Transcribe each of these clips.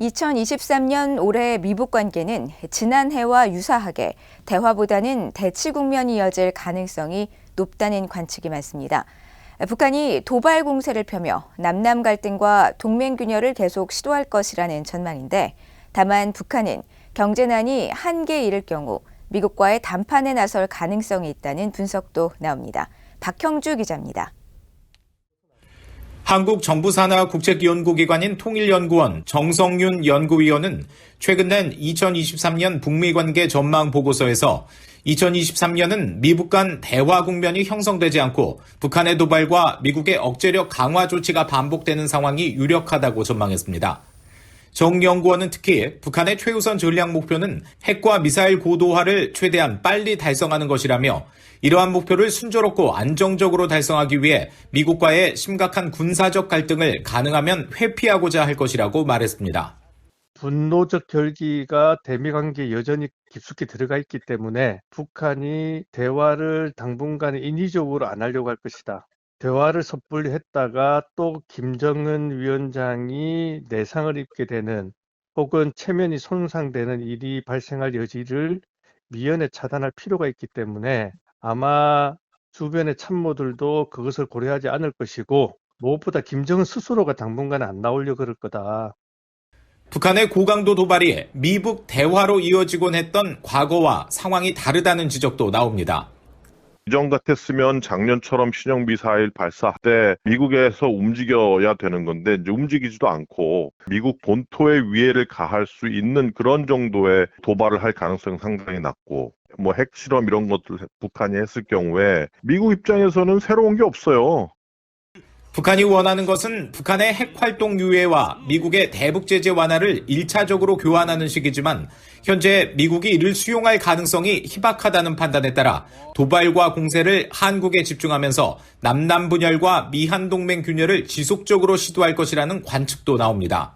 2023년 올해 미북 관계는 지난해와 유사하게 대화보다는 대치 국면이 이어질 가능성이 높다는 관측이 많습니다. 북한이 도발 공세를 펴며 남남 갈등과 동맹 균열을 계속 시도할 것이라는 전망인데, 다만 북한은 경제난이 한계에 이를 경우 미국과의 담판에 나설 가능성이 있다는 분석도 나옵니다. 박형주 기자입니다. 한국정부산하국책연구기관인 통일연구원 정성윤 연구위원은 최근 낸 2023년 북미 관계 전망 보고서에서 2023년은 미북 간 대화 국면이 형성되지 않고 북한의 도발과 미국의 억제력 강화 조치가 반복되는 상황이 유력하다고 전망했습니다. 정 연구원은 특히 북한의 최우선 전략 목표는 핵과 미사일 고도화를 최대한 빨리 달성하는 것이라며, 이러한 목표를 순조롭고 안정적으로 달성하기 위해 미국과의 심각한 군사적 갈등을 가능하면 회피하고자 할 것이라고 말했습니다. 분노적 결기가 대미 관계에 여전히 깊숙이 들어가 있기 때문에 북한이 대화를 당분간 인위적으로 안 하려고 할 것이다. 대화를 섣불리 했다가 또 김정은 위원장이 내상을 입게 되는, 혹은 체면이 손상되는 일이 발생할 여지를 미연에 차단할 필요가 있기 때문에 아마 주변의 참모들도 그것을 고려하지 않을 것이고, 무엇보다 김정은 스스로가 당분간 안 나오려고 그럴 거다. 북한의 고강도 도발이 미북 대화로 이어지곤 했던 과거와 상황이 다르다는 지적도 나옵니다. 이전 같았으면 작년처럼 신형 미사일 발사 때 미국에서 움직여야 되는 건데 이제 움직이지도 않고 미국 본토에 위해를 가할 수 있는 그런 정도의 도발을 할 가능성이 상당히 낮고, 핵실험 이런 것들 북한이 했을 경우에 미국 입장에서는 새로운 게 없어요. 북한이 원하는 것은 북한의 핵활동 유예와 미국의 대북 제재 완화를 1차적으로 교환하는 시기지만, 현재 미국이 이를 수용할 가능성이 희박하다는 판단에 따라 도발과 공세를 한국에 집중하면서 남남 분열과 미한 동맹 균열을 지속적으로 시도할 것이라는 관측도 나옵니다.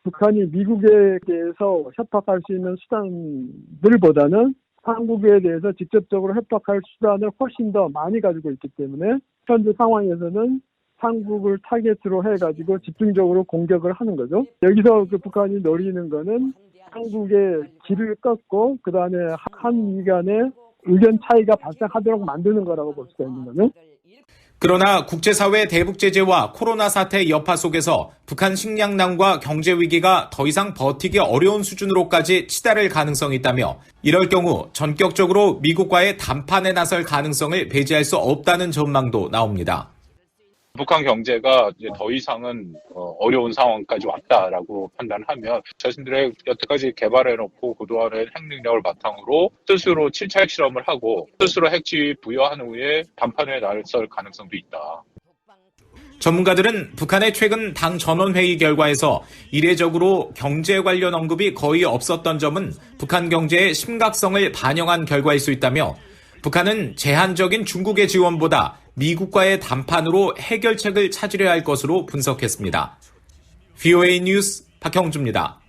북한이 미국에 대해서 협박할 수 있는 수단들보다는 한국에 대해서 직접적으로 협박할 수단을 훨씬 더 많이 가지고 있기 때문에 현재 상황에서는 한국을 타겟으로 해가지고 집중적으로 공격을 하는 거죠. 여기서 북한이 노리는 거는 한국의 길을 꺾고 그 다음에 한미 간의 의견 차이가 발생하도록 만드는 거라고 볼 수가 있는 거죠. 그러나 국제사회 대북 제재와 코로나 사태 여파 속에서 북한 식량난과 경제 위기가 더 이상 버티기 어려운 수준으로까지 치달을 가능성이 있다며, 이럴 경우 전격적으로 미국과의 담판에 나설 가능성을 배제할 수 없다는 전망도 나옵니다. 북한 경제가 이제 더 이상은 어려운 상황까지 왔다라고 판단하면 자신들의 여태까지 개발해놓고 고도화된 핵 능력을 바탕으로 스스로 7차 핵실험을 하고 스스로 핵지위 부여한 후에 담판에 나설 가능성도 있다. 전문가들은 북한의 최근 당 전원회의 결과에서 이례적으로 경제 관련 언급이 거의 없었던 점은 북한 경제의 심각성을 반영한 결과일 수 있다며, 북한은 제한적인 중국의 지원보다 미국과의 담판으로 해결책을 찾으려 할 것으로 분석했습니다. VOA 뉴스 박형주입니다.